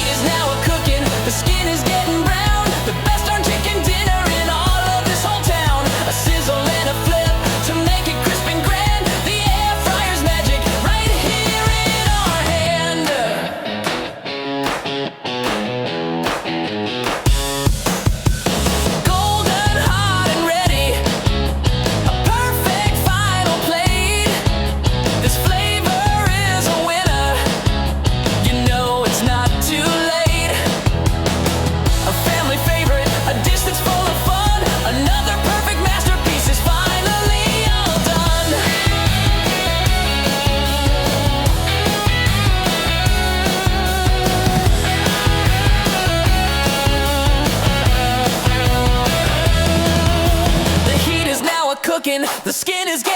heat is now a cooking, the skin is getting brown. The best darn chicken dinner in all of this whole town. A sizzle and a flip to make it crisp and grand. The air fryer's magic right here in our hand. Golden hot and ready, a perfect final plate. This flavor is a winner, you know it's not too late. A family favorite, a dish that's full of fun. Another perfect masterpiece is finally all done. The heat is now a cooking, the skin is getting